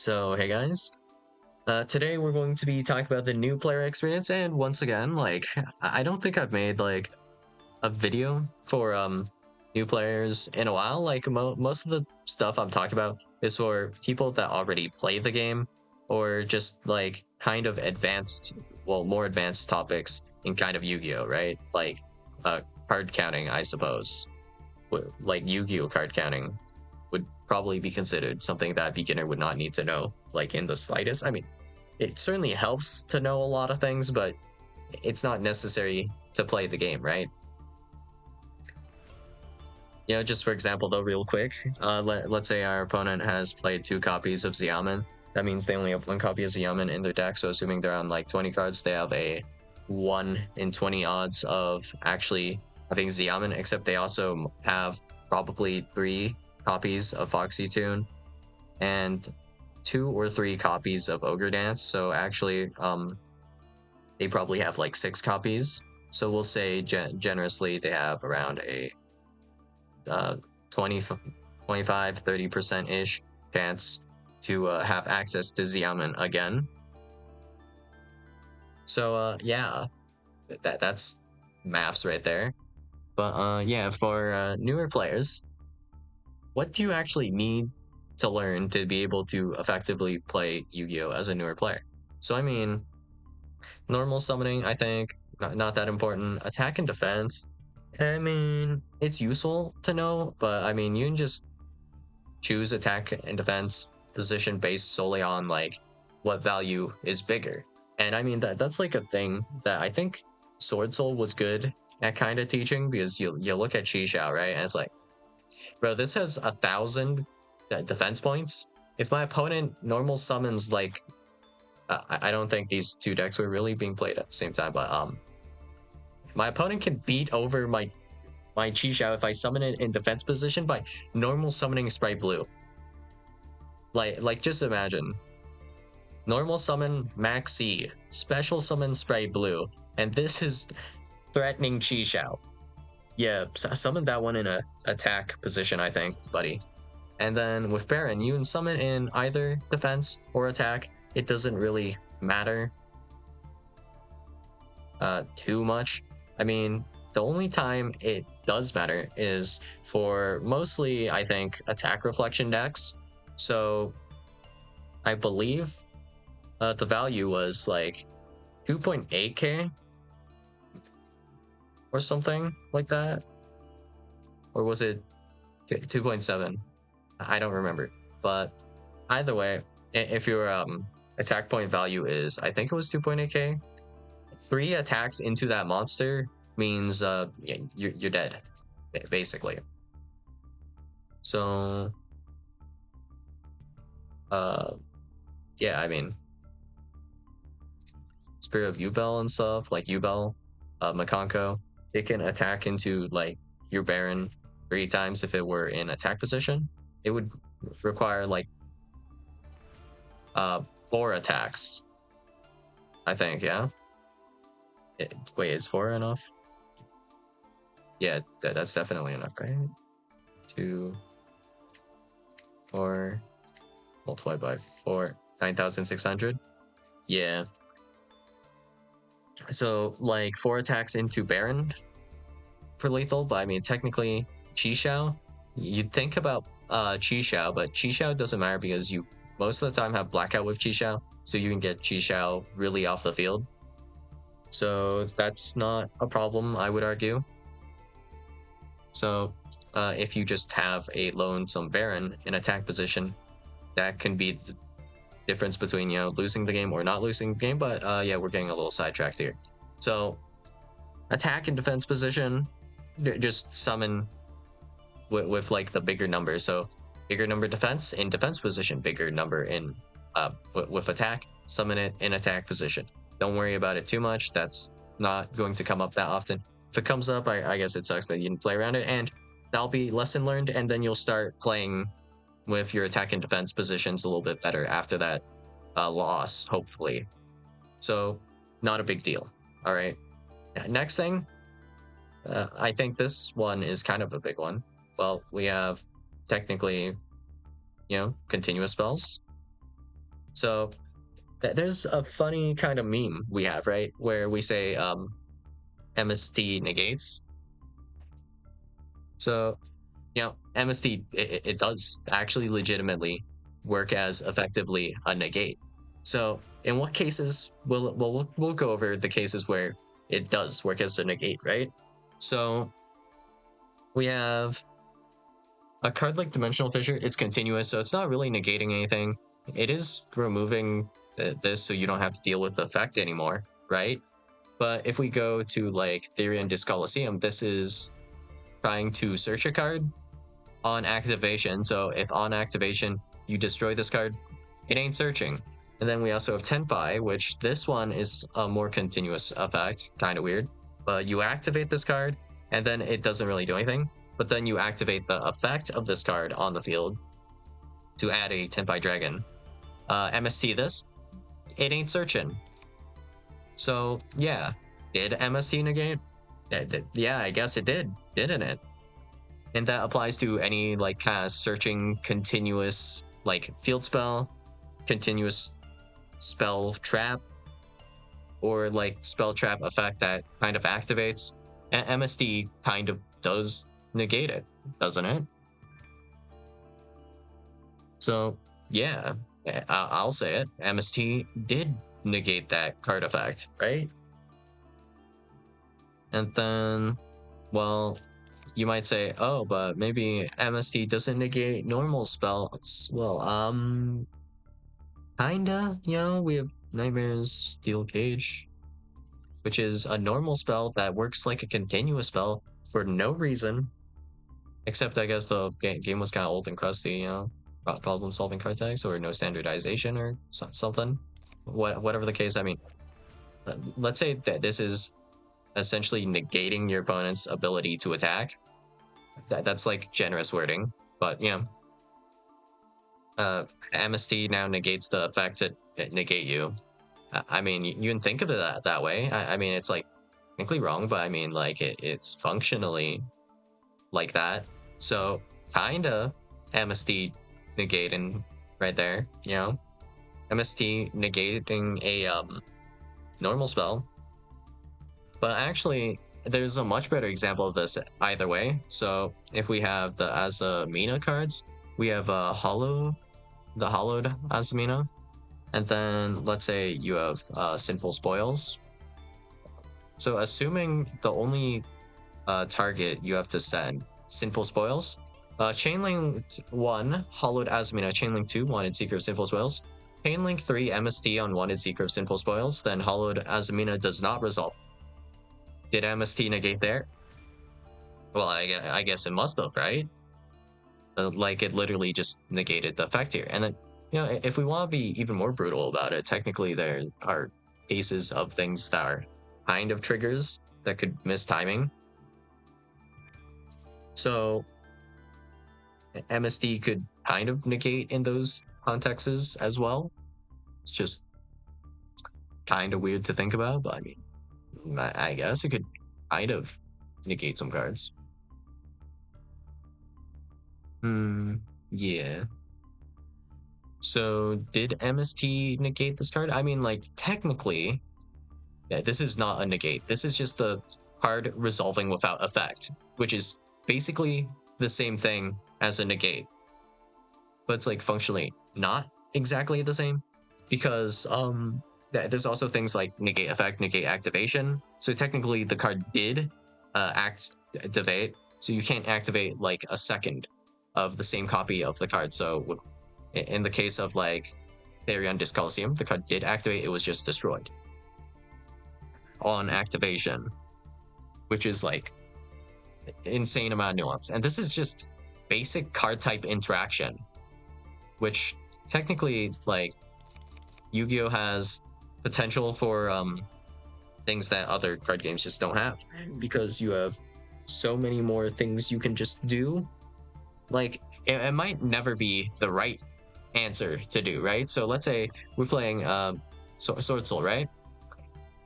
So, hey guys. Today we're going to be talking about the new player experience, and once again, I don't think I've made like a video for new players in a while. Like most of the stuff I'm talking about is for people that already play the game, or just like kind of advanced, well, more advanced topics in kind of Yu-Gi-Oh, right? Like card counting, I suppose. Like Yu-Gi-Oh card counting would probably be considered something that a beginner would not need to know, like in the slightest. I mean, it certainly helps to know a lot of things, but it's not necessary to play the game, right? Just for example, though, real quick, let's say our opponent has played 2 copies of Xiamen. That means they only have 1 copy of Xiamen in their deck. So assuming they're on like 20 cards, they have a 1 in 20 odds of actually having Xiamen, except they also have probably 3 copies of Foxy Tune and 2 or 3 copies of Ogre Dance. So actually, they probably have like 6 copies. So we'll say generously they have around a 20, 25, 30% ish chance to have access to Xiamen again. So yeah, that's maths right there. But yeah, for newer players, what do you actually need to learn to be able to effectively play Yu-Gi-Oh as a newer player? So I mean, normal summoning, I think, not that important. Attack and defense, I mean, it's useful to know, but I mean, you can just choose attack and defense position based solely on like what value is bigger. And I mean that's like a thing that I think Sword Soul was good at kind of teaching, because you look at Chi Xiao, right? And it's like, bro, this has 1,000 defense points. If my opponent normal summons like I don't think these 2 decks were really being played at the same time, but my opponent can beat over my Chi Xiao if I summon it in defense position by normal summoning Sprite Blue. Like just imagine. Normal summon Max C, special summon Sprite Blue, and this is threatening Chi Xiao. Yeah, summon that one in a attack position, I think, buddy. And then with Baron, you can summon in either defense or attack. It doesn't really matter too much. I mean, the only time it does matter is for mostly, I think, attack reflection decks. So I believe the value was like 2.8k or something like that. Or was it 2.7? I don't remember. But either way, if your attack point value is, I think it was 2.8k, 3 attacks into that monster means yeah, you're dead, basically. So yeah, I mean, Spirit of Yubel and stuff, like Yubel, Makanko, it can attack into like your Baron 3 times if it were in attack position. It would require like 4 attacks, I think. Yeah. Wait, is 4 enough? Yeah, that's definitely enough, right? 2, 4 multiplied by 4, 9,600. Yeah. So like 4 attacks into Baron for lethal, but I mean technically Chi Xiao, you'd think about Chi Xiao, but Chi Xiao doesn't matter because you most of the time have blackout with Chi Xiao, so you can get Chi Xiao really off the field. So that's not a problem, I would argue. So if you just have a lonesome Baron in attack position, that can be the difference between, you know, losing the game or not losing the game. But yeah, we're getting a little sidetracked here. So attack and defense position, just summon with like the bigger number. So bigger number defense in defense position, bigger number in with attack, summon it in attack position. Don't worry about it too much. That's not going to come up that often. If it comes up, I guess it sucks that you didn't play around it, and that'll be lesson learned. And then you'll start playing with your attack and defense positions a little bit better after that loss, hopefully. So not a big deal. All right. Next thing, I think this one is kind of a big one. Well, we have technically, you know, continuous spells. So there's a funny kind of meme we have, right? Where we say MST negates. So, MST, it does actually legitimately work as effectively a negate. So, in what cases we'll go over the cases where it does work as a negate, right? So, we have a card like Dimensional Fissure. It's continuous, so it's not really negating anything. It is removing this so you don't have to deal with the effect anymore, right? But if we go to like Therian Dyscoloseum, this is trying to search a card on activation. So if on activation you destroy this card, it ain't searching. And then we also have Tenpai, which this one is a more continuous effect, kind of weird. But you activate this card, and then it doesn't really do anything. But then you activate the effect of this card on the field to add a Tenpai Dragon. MST this, it ain't searching. So yeah, did MST negate? Yeah, I guess it did, didn't it? And that applies to any like kind of searching continuous like field spell, continuous spell trap, or like spell trap effect that kind of activates. And MSD kind of does negate it, doesn't it? So yeah, I'll say it. MST did negate that card effect, right? And then, well, you might say, oh, but maybe MST doesn't negate normal spells. Well, kinda, we have Nightmare's Steel Cage, which is a normal spell that works like a continuous spell for no reason, except I guess the game was kind of old and crusty, problem solving card tags or no standardization or something. Whatever the case, I mean, let's say that this is essentially negating your opponent's ability to attack. That's like generous wording, but MST now negates the effect to negate you. I mean, you can think of it that way. I mean, it's like technically wrong, but I mean, like it's functionally like that. So kinda MST negating right there. MST negating a normal spell. But actually, there's a much better example of this either way. So if we have the Azamina cards, we have the hollowed Azamina. And then let's say you have Sinful Spoils. So assuming the only target you have to send Sinful Spoils, Chainlink 1, Hollowed Azamina, Chainlink 2, Wanted Seeker of Sinful Spoils, Chainlink 3, MST on Wanted Seeker of Sinful Spoils, then Hollowed Azamina does not resolve. Did MST negate there? Well, I guess it must have, right? Like it literally just negated the effect here. And then, if we want to be even more brutal about it, technically there are cases of things that are kind of triggers that could miss timing. So MSD could kind of negate in those contexts as well. It's just kind of weird to think about, but I mean, I guess it could kind of negate some cards. Yeah. So did MST negate this card? I mean, like technically, yeah, this is not a negate. This is just the card resolving without effect, which is basically the same thing as a negate. But it's like functionally not exactly the same because there's also things like negate effect, negate activation. So technically the card did activate, so you can't activate like a second of the same copy of the card. So in the case of like Therion Dyscoloseum, the card did activate, it was just destroyed on activation, which is like insane amount of nuance. And this is just basic card type interaction, which technically like Yu-Gi-Oh has potential for things that other card games just don't have, because you have so many more things you can just do. Like it might never be the right answer to do, right? So let's say we're playing Sword Soul, right?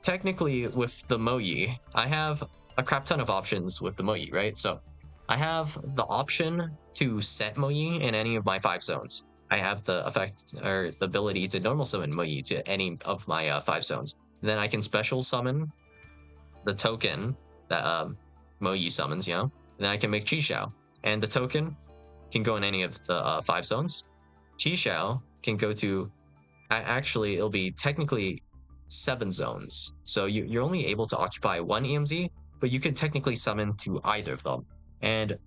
Technically with the Moyi, I have a crap ton of options with the Moyi, right? So I have the option to set Moyi in any of my 5 zones. I have the effect or the ability to normal summon Moyi to any of my 5 zones. Then I can special summon the token that Moyi summons, you know. And then I can make Chi and the token can go in any of the 5 zones. Chi can go to actually it'll be technically 7 zones. So you're only able to occupy one EMZ, but you can technically summon to either of them. And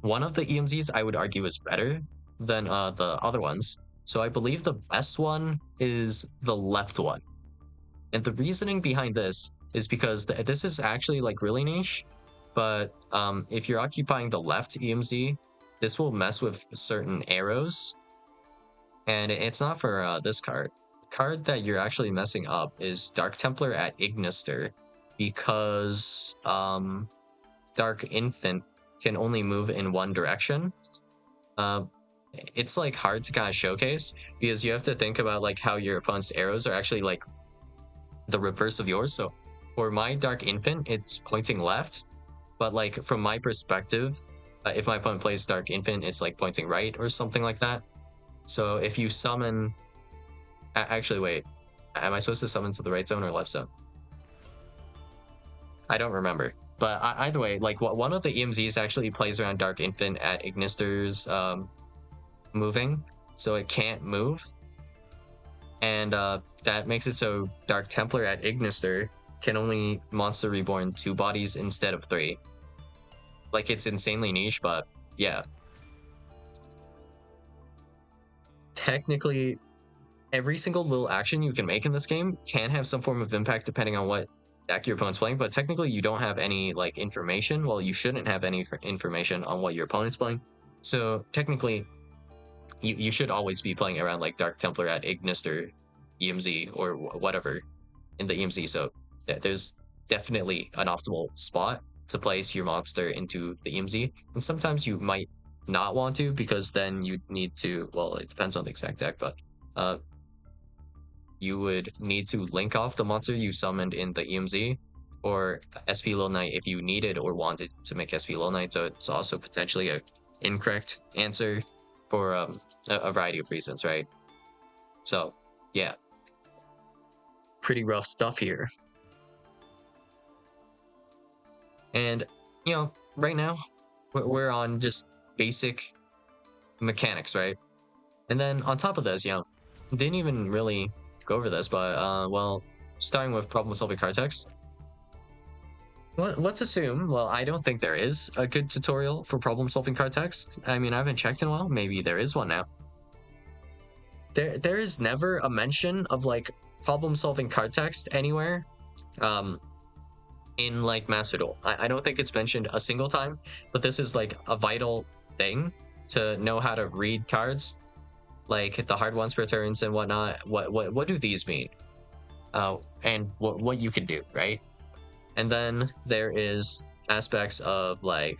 one of the EMZs I would argue is better than the other ones. So I believe the best one is the left one. And the reasoning behind this is because this is actually like really niche, but if you're occupying the left EMZ, this will mess with certain arrows. And it's not for this card. The card that you're actually messing up is Dark Templar at Ignister, because Dark Infant can only move in one direction. It's like hard to kind of showcase because you have to think about like how your opponent's arrows are actually like the reverse of yours. So for my Dark Infant, it's pointing left, but like from my perspective, if my opponent plays Dark Infant, it's like pointing right or something like that. So if you summon, actually wait, am I supposed to summon to the right zone or left zone? I don't remember. But either way, like one of the EMZs actually plays around Dark Infant at Ignister's moving, so it can't move. And that makes it so Dark Templar at Ignister can only Monster Reborn 2 bodies instead of 3. Like, it's insanely niche, but yeah. Technically, every single little action you can make in this game can have some form of impact depending on what deck your opponent's playing, but technically you don't have any like information. Well, you shouldn't have any information on what your opponent's playing. So technically, you should always be playing around like Dark Templar at Ignister EMZ or whatever in the EMZ. So there's definitely an optimal spot to place your monster into the EMZ. And sometimes you might not want to, because then you need to, well, it depends on the exact deck, but you would need to link off the monster you summoned in the EMZ or SP Little Knight if you needed or wanted to make SP Little Knight. So it's also potentially a incorrect answer for a variety of reasons, right? So yeah, pretty rough stuff here. And you know, right now we're on just basic mechanics, right? And then on top of this, you know, didn't even really go over this, but well, starting with problem solving card text. Let's assume, well, I don't think there is a good tutorial for problem solving card text. I mean, I haven't checked in a while. Maybe there is one now. There is never a mention of like problem solving card text anywhere in like Master Duel. I don't think it's mentioned a single time, but this is like a vital thing to know how to read cards, like the hard ones per turns and whatnot. What do these mean? And what you can do, right? And then there is aspects of like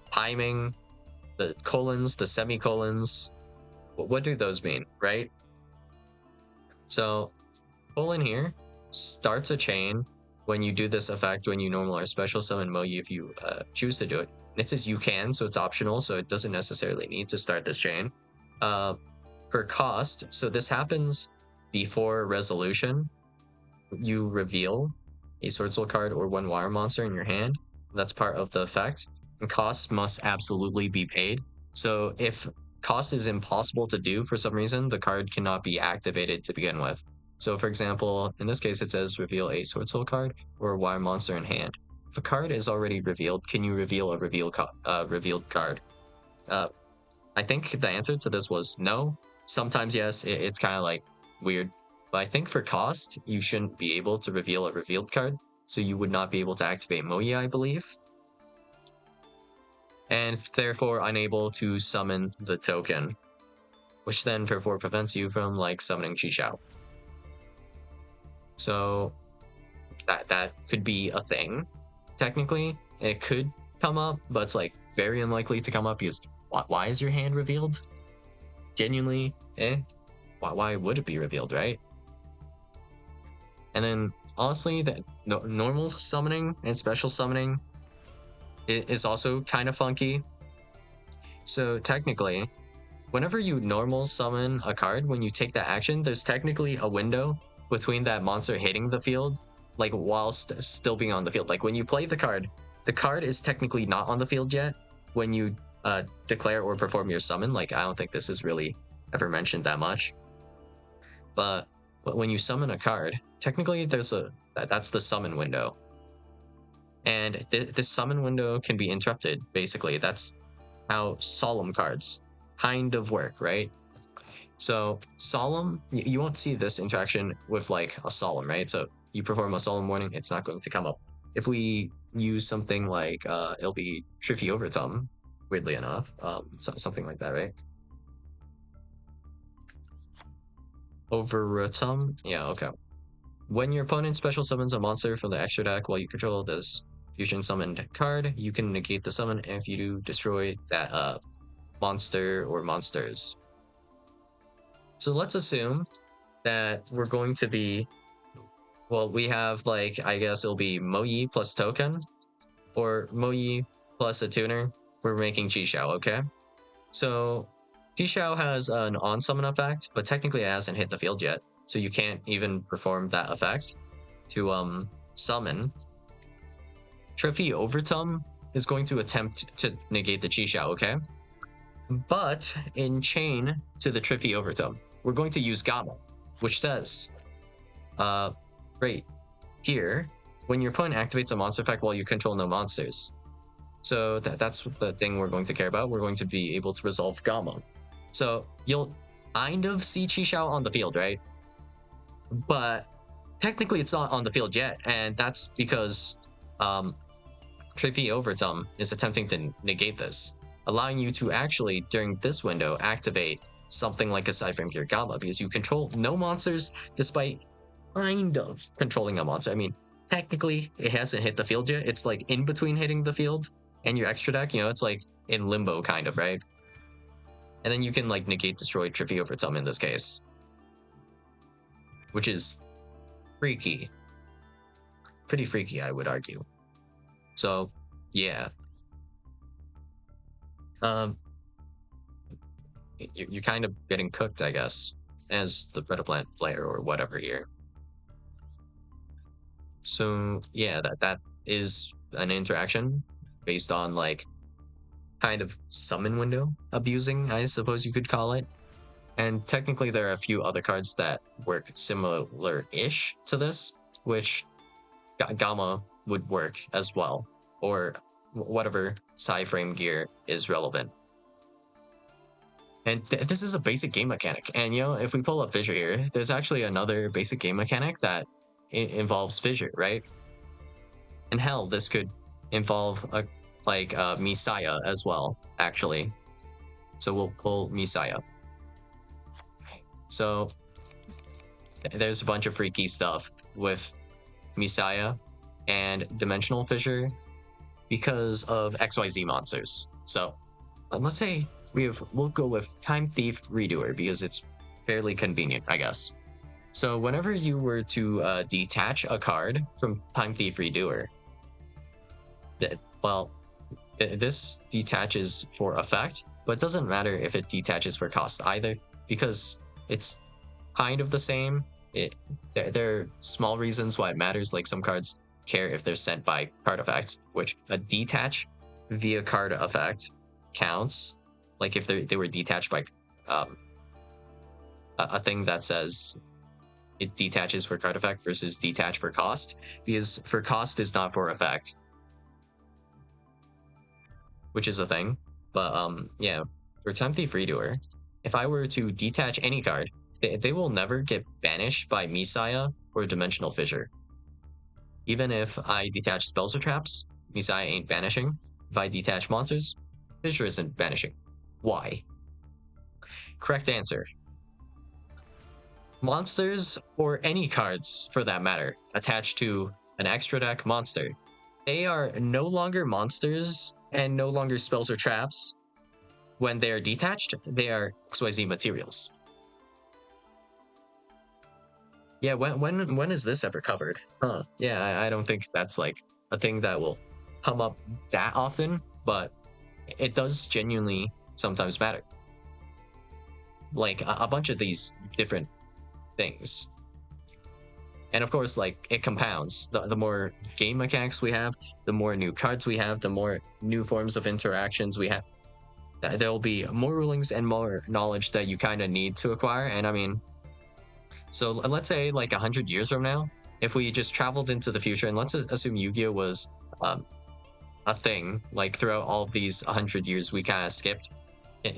timing, the colons, the semicolons. What do those mean, right? So colon here starts a chain when you do this effect, when you normal or special summon Moyi if you choose to do it. And it says you can, so it's optional, so it doesn't necessarily need to start this chain. For cost, so this happens before resolution. You reveal a Sword Soul card or one wire monster in your hand. That's part of the effect. And costs must absolutely be paid. So if cost is impossible to do for some reason, the card cannot be activated to begin with. So for example, in this case, it says reveal a Sword Soul card or a wire monster in hand. If a card is already revealed, can you reveal a revealed card? I think the answer to this was no. Sometimes yes, it's kind of like weird. But I think for cost, you shouldn't be able to reveal a revealed card, so you would not be able to activate Moyi, I believe. And therefore unable to summon the token, which then therefore prevents you from like summoning Yugioh. So that could be a thing, technically, and it could come up, but it's like very unlikely to come up because why is your hand revealed? Genuinely, why would it be revealed, right? And then honestly, the normal summoning and special summoning is also kind of funky. So technically, whenever you normal summon a card, when you take that action, there's technically a window between that monster hitting the field, like whilst still being on the field. Like when you play the card is technically not on the field yet. When you declare or perform your summon, like I don't think this is really ever mentioned that much. But when you summon a card, technically that's the summon window. And the summon window can be interrupted, basically. That's how solemn cards kind of work, right? So solemn, you won't see this interaction with like a solemn, right? So you perform a solemn warning, it's not going to come up. If we use something like it'll be Triffy Overtum, weirdly enough, something like that, right? Overtum, yeah, okay. When your opponent special summons a monster from the extra deck while you control this fusion summoned card, you can negate the summon if you do destroy that monster or monsters. So let's assume that we're going to be, well, we have like, I guess it'll be Moyi plus token or Moyi plus a tuner. We're making Yugioh, okay? So Yugioh has an on summon effect, but technically it hasn't hit the field yet. So you can't even perform that effect to summon. Triffy Overtum is going to attempt to negate the Yugioh, okay? But in chain to the Triffy Overtum, we're going to use Gamma, which says, right here, when your opponent activates a monster effect while you control no monsters. So that's the thing we're going to care about. We're going to be able to resolve Gamma. So you'll kind of see Yugioh on the field, right? But technically it's not on the field yet, and that's because Triffy Overtum is attempting to negate this, allowing you to actually, during this window, activate something like a Cyframe Gear Gamma, because you control no monsters despite kind of controlling a monster. I mean, technically, it hasn't hit the field yet. It's like in between hitting the field and your extra deck, you know, it's like in limbo kind of, right? And then you can like negate destroy Triffy Overtum in this case, which is freaky. Pretty freaky, I would argue. So, yeah. You're kind of getting cooked, I guess, as the Predaplant player or whatever here. So yeah, that is an interaction based on like kind of summon window abusing, I suppose you could call it. And technically there are a few other cards that work similar-ish to this, which Gamma would work as well, or whatever Cyframe gear is relevant. And this is a basic game mechanic. And you know, if we pull up Fissure here, there's actually another basic game mechanic that involves Fissure, right? And hell, this could involve Messiah as well, actually. So we'll pull Messiah. So there's a bunch of freaky stuff with Messiah and Dimensional Fissure because of XYZ monsters. So let's say we'll go with Time Thief Redoer because it's fairly convenient, I guess. So whenever you were to detach a card from Time Thief Redoer, well, this detaches for effect, but it doesn't matter if it detaches for cost either, because it's kind of the same. There are small reasons why it matters, like some cards care if they're sent by card effect, which a detach via card effect counts, like if they were detached by a thing that says it detaches for card effect versus detach for cost, because for cost is not for effect, which is a thing. But yeah, for Time Thief Redoer, if I were to detach any card, they will never get banished by Messiah or Dimensional Fissure. Even if I detach spells or traps, Messiah ain't banishing. If I detach monsters, Fissure isn't banishing. Why? Correct answer. Monsters, or any cards for that matter, attached to an extra deck monster, they are no longer monsters and no longer spells or traps. When they are detached, they are XYZ materials. Yeah, when is this ever covered? Huh. Yeah, I don't think that's like a thing that will come up that often, but it does genuinely sometimes matter. like a bunch of these different things. And of course, like it compounds. The more game mechanics we have, the more new cards we have, the more new forms of interactions we have. There'll be more rulings and more knowledge that you kind of need to acquire. And I mean, so let's say like 100 years from now, if we just traveled into the future, and let's assume Yu-Gi-Oh was um, a thing, like throughout all of these 100 years we kind of skipped.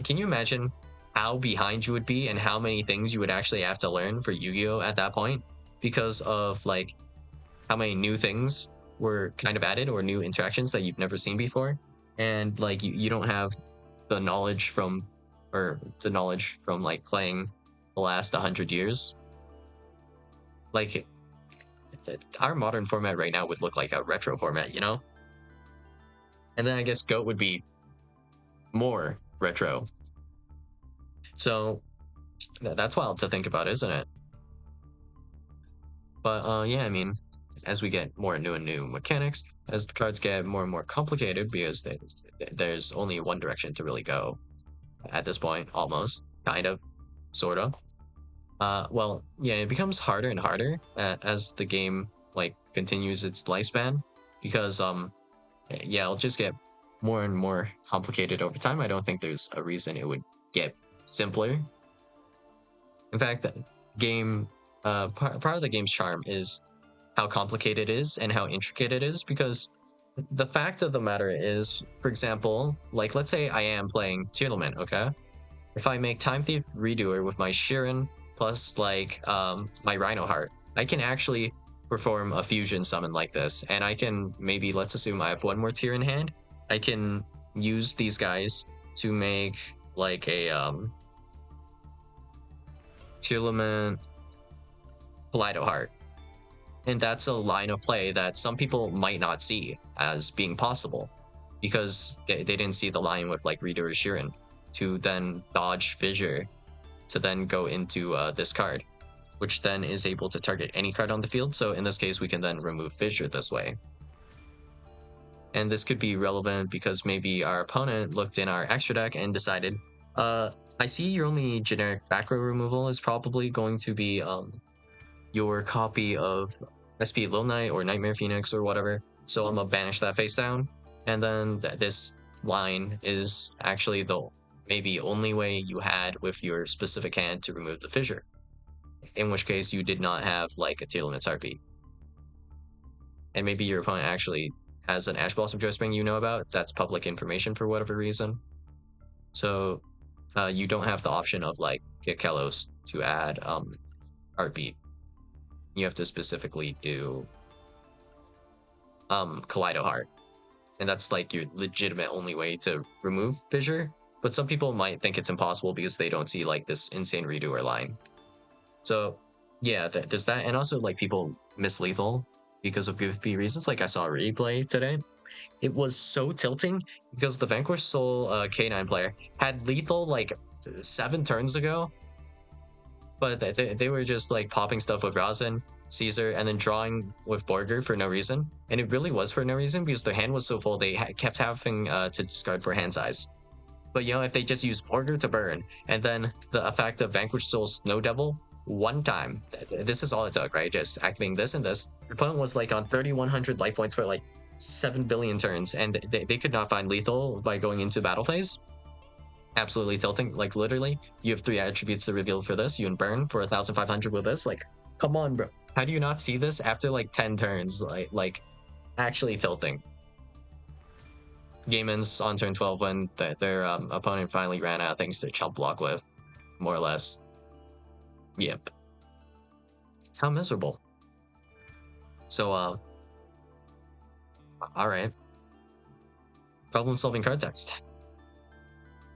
Can you imagine how behind you would be and how many things you would actually have to learn for Yu-Gi-Oh at that point because of like how many new things were kind of added or new interactions that you've never seen before, and like you don't have the knowledge from like playing the last 100 years. Like our modern format right now would look like a retro format, you know? And then I guess GOAT would be more retro. So that's wild to think about, isn't it? But yeah, I mean, as we get more new and new mechanics, as the cards get more and more complicated, because there's only one direction to really go at this point, almost, kind of, sort of. Well, yeah, it becomes harder and harder as the game like continues its lifespan, because yeah, it'll just get more and more complicated over time. I don't think there's a reason it would get simpler. In fact, the game part of the game's charm is how complicated it is and how intricate it is, because the fact of the matter is, for example, like let's say I am playing Tearlament, okay? If I make Time Thief Redoer with my Sheeran plus like my Rhino Heart, I can actually perform a fusion summon like this, and I can maybe, let's assume I have one more tier in hand, I can use these guys to make like a Tearlament Kaleido Heart. And that's a line of play that some people might not see as being possible because they didn't see the line with like Reader or Sheeran to then dodge Fissure to then go into this card, which then is able to target any card on the field. So in this case, we can then remove Fissure this way. And this could be relevant because maybe our opponent looked in our extra deck and decided, I see your only generic back row removal is probably going to be your copy of SP Lil Knight or Nightmare Phoenix or whatever. So I'm gonna banish that face down. And then this line is actually the maybe only way you had with your specific hand to remove the Fissure. In which case you did not have like a Tearlament's Heartbeat. And maybe your opponent actually has an Ash Blossom Joyspring you know about. That's public information for whatever reason. So you don't have the option of like get Kelos to add Heartbeat. You have to specifically do Kaleido Heart. And that's like your legitimate only way to remove Fissure. But some people might think it's impossible because they don't see like this insane redoer line. So yeah, there's that. And also like people miss lethal because of goofy reasons. Like I saw a replay today. It was so tilting because the Vanquish Soul K9 player had lethal like 7 turns ago. But they were just like popping stuff with Rosin, Caesar, and then drawing with Borger for no reason. And it really was for no reason because their hand was so full they kept having to discard for hand size. But you know, if they just use Borger to burn, and then the effect of Vanquish Soul Snow Devil one time, this is all it took, right? Just activating this and this. Your opponent was like on 3,100 life points for like 7 billion turns, and they could not find lethal by going into battle phase. Absolutely tilting. Like literally, you have 3 attributes to reveal for this. You can burn for 1,500 with this. Like, come on, bro. How do you not see this after like 10 turns? Like actually tilting. Game ends on turn 12 when their opponent finally ran out of things to chump block with, more or less. Yep. How miserable. So, all right. Problem-solving card text.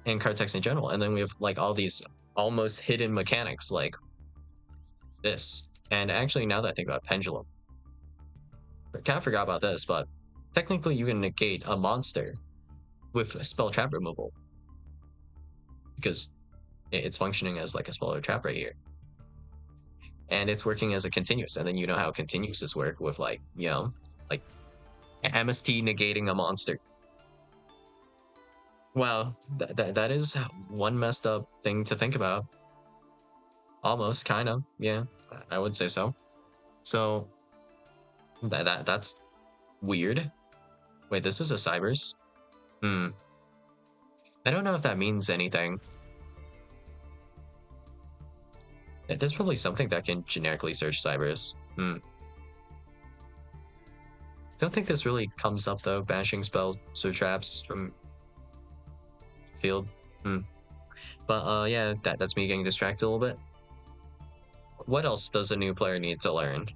And card text in general. And then we have like all these almost hidden mechanics like this. And actually, now that I think about Pendulum, I kind of forgot about this, but technically you can negate a monster with spell trap removal because it's functioning as like a spell or trap right here. And it's working as a continuous. And then you know how continuouses work with like, you know, like MST negating a monster. Wow, that is one messed up thing to think about. Almost, kind of, yeah, I would say so. So that's weird. Wait, this is a Cybers? Hmm. I don't know if that means anything. There's probably something that can generically search Cybers. Hmm. Don't think this really comes up though. Banishing spells or traps from field. Hmm. But yeah, that's me getting distracted a little bit. What else does a new player need to learn?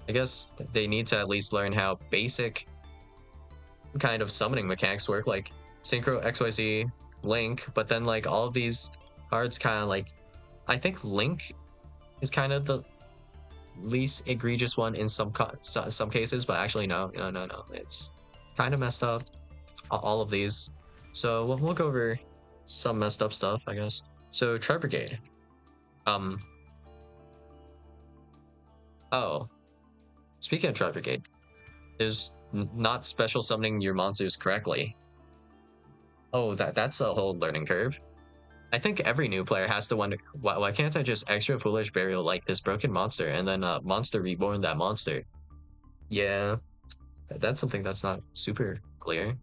I guess they need to at least learn how basic kind of summoning mechanics work, like Synchro, XYZ, Link, but then like all of these cards kind of like, I think Link is kind of the least egregious one in some cases, but actually no, it's kind of messed up, all of these. So we'll go over some messed up stuff, I guess. So Tri Brigade. Um, oh, speaking of Tri Brigade, there's not special summoning your monsters correctly. Oh, that's a whole learning curve. I think every new player has to wonder, why can't I just extra foolish burial like this broken monster and then monster reborn that monster? Yeah, that's something that's not super clear.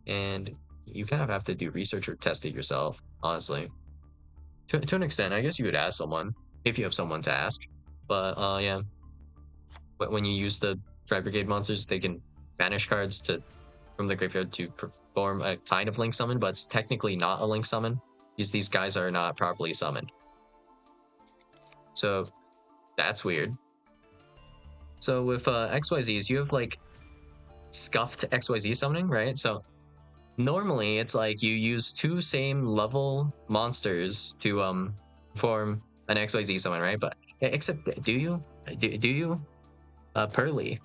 And you kind of have to do research or test it yourself, honestly. To an extent, I guess you could ask someone if you have someone to ask. But yeah, when you use the Tri Brigade monsters, they can banish cards to from the graveyard to perform a kind of link summon, but it's technically not a link summon because these guys are not properly summoned. So that's weird. So with XYZs, you have like scuffed XYZ summoning, right? So normally it's like you use two same level monsters to form an XYZ summon, right? But except do you? Do you? Pearly.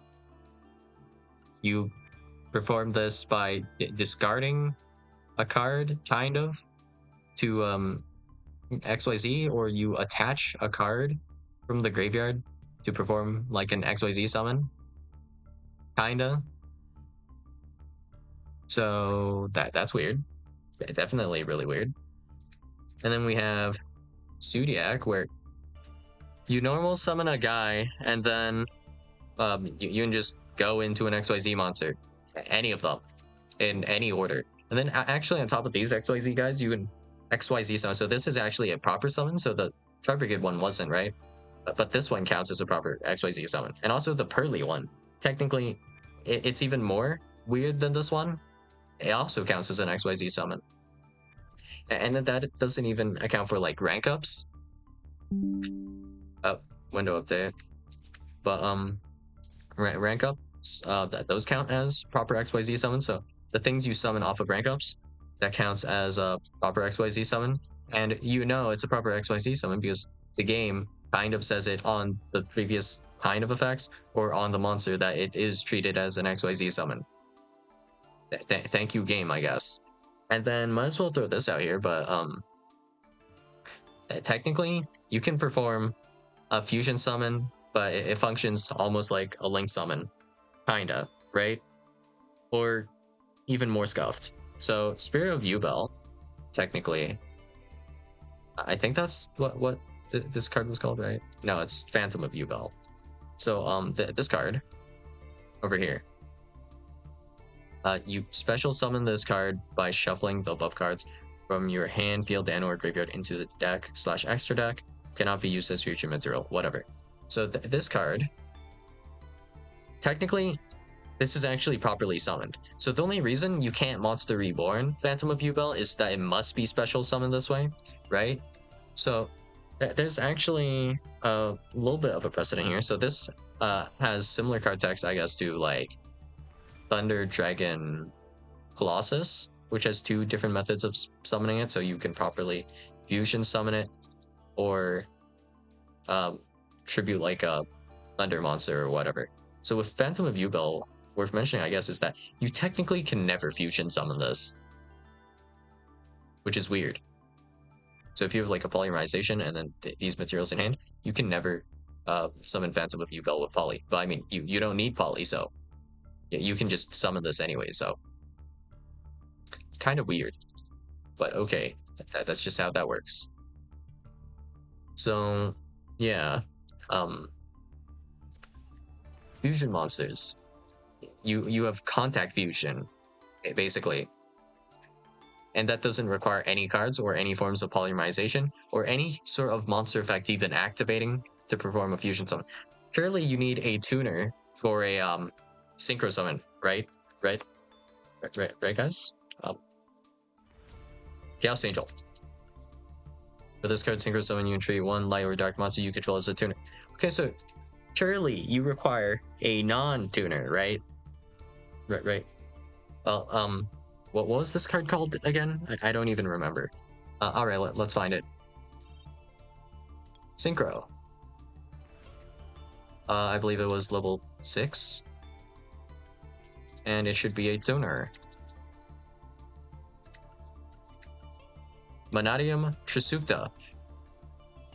You perform this by discarding a card, kind of, to XYZ, or you attach a card from the graveyard to perform like an XYZ summon, kinda. So that's weird. Definitely really weird. And then we have Zodiac, where you normal summon a guy, and then you can just go into an XYZ monster, any of them, in any order. And then actually on top of these XYZ guys, you can XYZ summon. So this is actually a proper summon. So the Tri Brigade one wasn't, right? But this one counts as a proper XYZ summon. And also the Pearly one. Technically, it's even more weird than this one. It also counts as an XYZ summon. And then that doesn't even account for like rank ups. Window update. But rank ups, those count as proper XYZ summons. So the things you summon off of rank ups, that counts as a proper XYZ summon. And you know it's a proper XYZ summon because the game kind of says it on the previous kind of effects or on the monster that it is treated as an XYZ summon. Thank you, game, I guess. And then might as well throw this out here, but technically you can perform a fusion summon, but it functions almost like a link summon, kinda, right? Or even more scuffed. So Spirit of Yubel, technically, I think that's what this card was called, right? No, it's Phantom of Yubel. So this card over here, you special summon this card by shuffling the above cards from your hand, field, and/or graveyard into the deck / extra deck. Cannot be used as future material, whatever. So this card, technically, this is actually properly summoned. So the only reason you can't Monster Reborn Phantom of Yubel is that it must be special summoned this way, right? So there's actually a little bit of a precedent here. So this has similar card text, I guess, to like Thunder Dragon Colossus, which has two different methods of summoning it. So you can properly fusion summon it or tribute like a Thunder monster or whatever. So with Phantom of Yubel, worth mentioning, I guess, is that you technically can never fusion summon this, which is weird. So if you have like a polymerization and then these materials in hand, you can never summon Phantom of Yubel with poly. But I mean, you don't need poly, so you can just summon this anyway. So kind of weird, but okay, that's just how that works. So, yeah. Um, Fusion monsters. You have contact fusion, basically. And that doesn't require any cards or any forms of polymerization or any sort of monster effect even activating to perform a fusion summon. Surely you need a tuner for a synchro summon, right? Right? Right, guys? Chaos Angel. For this card, synchro summon, you can treat one light or dark monster you control as a tuner. Okay, so surely you require a non-tuner, right? Right. Well, what was this card called again? I don't even remember. All right, let's find it. Synchro. I believe it was level 6. And it should be a tuner. Vanadium Trisukta.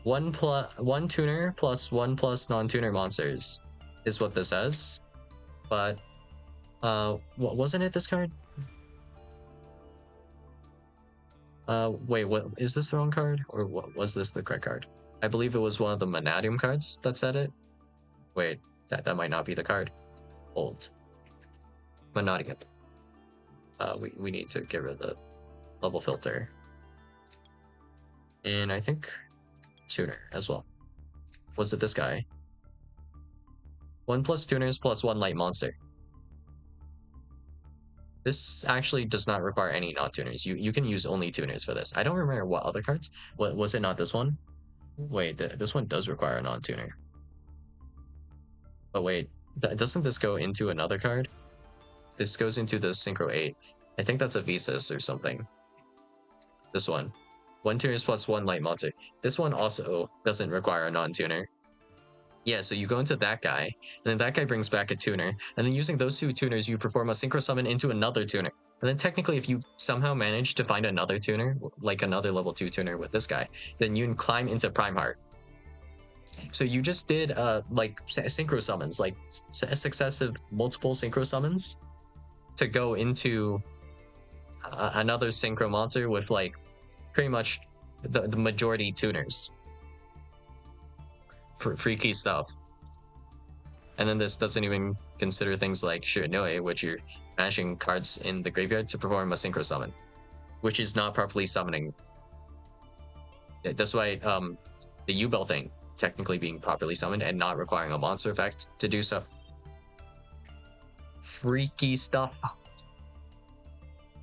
One tuner plus 1+ non-tuner monsters is what this says. But wasn't it this card? Wait, what is this the wrong card? Or what was this the correct card? I believe it was one of the Vanadium cards that said it. Wait, that might not be the card. Hold. Vanadium. We need to get rid of the level filter. And I think tuner as well. Was it this guy? 1+ tuners plus 1 light monster. This actually does not require any non-tuners. You can use only tuners for this. I don't remember what other cards. What was it? Not this one. Wait, this one does require a non-tuner. But wait, doesn't this go into another card? This goes into the Synchro 8. I think that's a Visas or something. This one. 1 tuners plus 1 light monster. This one also doesn't require a non-tuner. Yeah, so you go into that guy, and then that guy brings back a tuner, and then using those 2 tuners, you perform a synchro summon into another tuner. And then technically, if you somehow manage to find another tuner, like another level 2 tuner with this guy, then you can climb into Prime Heart. So you just did like synchro summons, like successive multiple synchro summons to go into another synchro monster with like pretty much the majority tuners. Freaky stuff. And then this doesn't even consider things like Shiranui, which you're managing cards in the graveyard to perform a synchro summon, which is not properly summoning. That's why the yugioh thing technically being properly summoned and not requiring a monster effect to do so. Freaky stuff.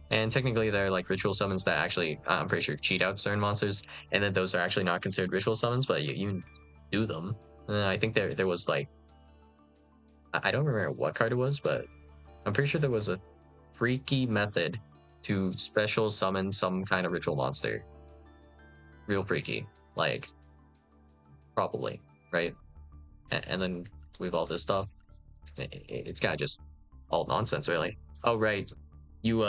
And technically they're like ritual summons that actually, I'm pretty sure, cheat out certain monsters, and then those are actually not considered ritual summons, but you do them. And I think there was like, I don't remember what card it was, but I'm pretty sure there was a freaky method to special summon some kind of ritual monster. Real freaky, like probably, right? And then with all this stuff, it's kind of just all nonsense, really. Oh right, you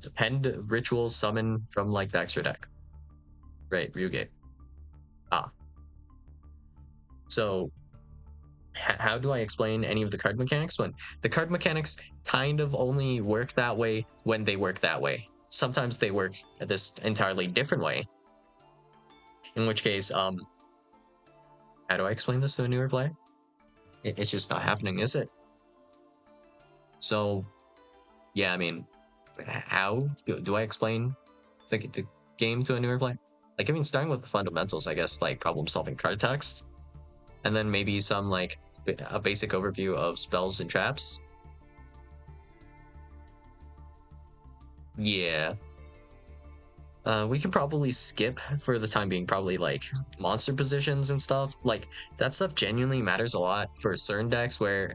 depend ritual summon from like the extra deck, right? Ryuge. So how do I explain any of the card mechanics when the card mechanics kind of only work that way when they work that way? Sometimes they work this entirely different way. In which case, how do I explain this to a newer player? It's just not happening, is it? So, yeah, I mean, how do I explain the game to a newer player? Like, I mean, starting with the fundamentals, I guess, like problem-solving card text, and then maybe some like a basic overview of spells and traps. Yeah. We can probably skip for the time being, probably like monster positions and stuff. Like that stuff genuinely matters a lot for certain decks where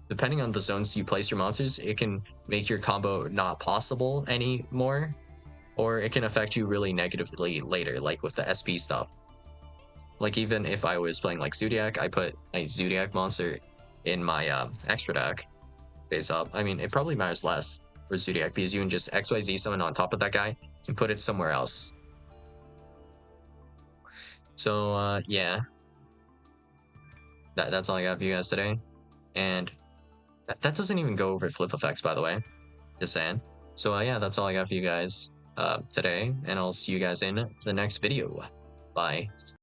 depending on the zones you place your monsters, it can make your combo not possible anymore, or it can affect you really negatively later, like with the SP stuff. Like even if I was playing like Zodiac, I put a Zodiac monster in my extra deck face up. I mean, it probably matters less for Zodiac because you can just XYZ summon on top of that guy and put it somewhere else. So yeah, that's all I got for you guys today. And that doesn't even go over flip effects, by the way. Just saying. So yeah, that's all I got for you guys today, and I'll see you guys in the next video. Bye.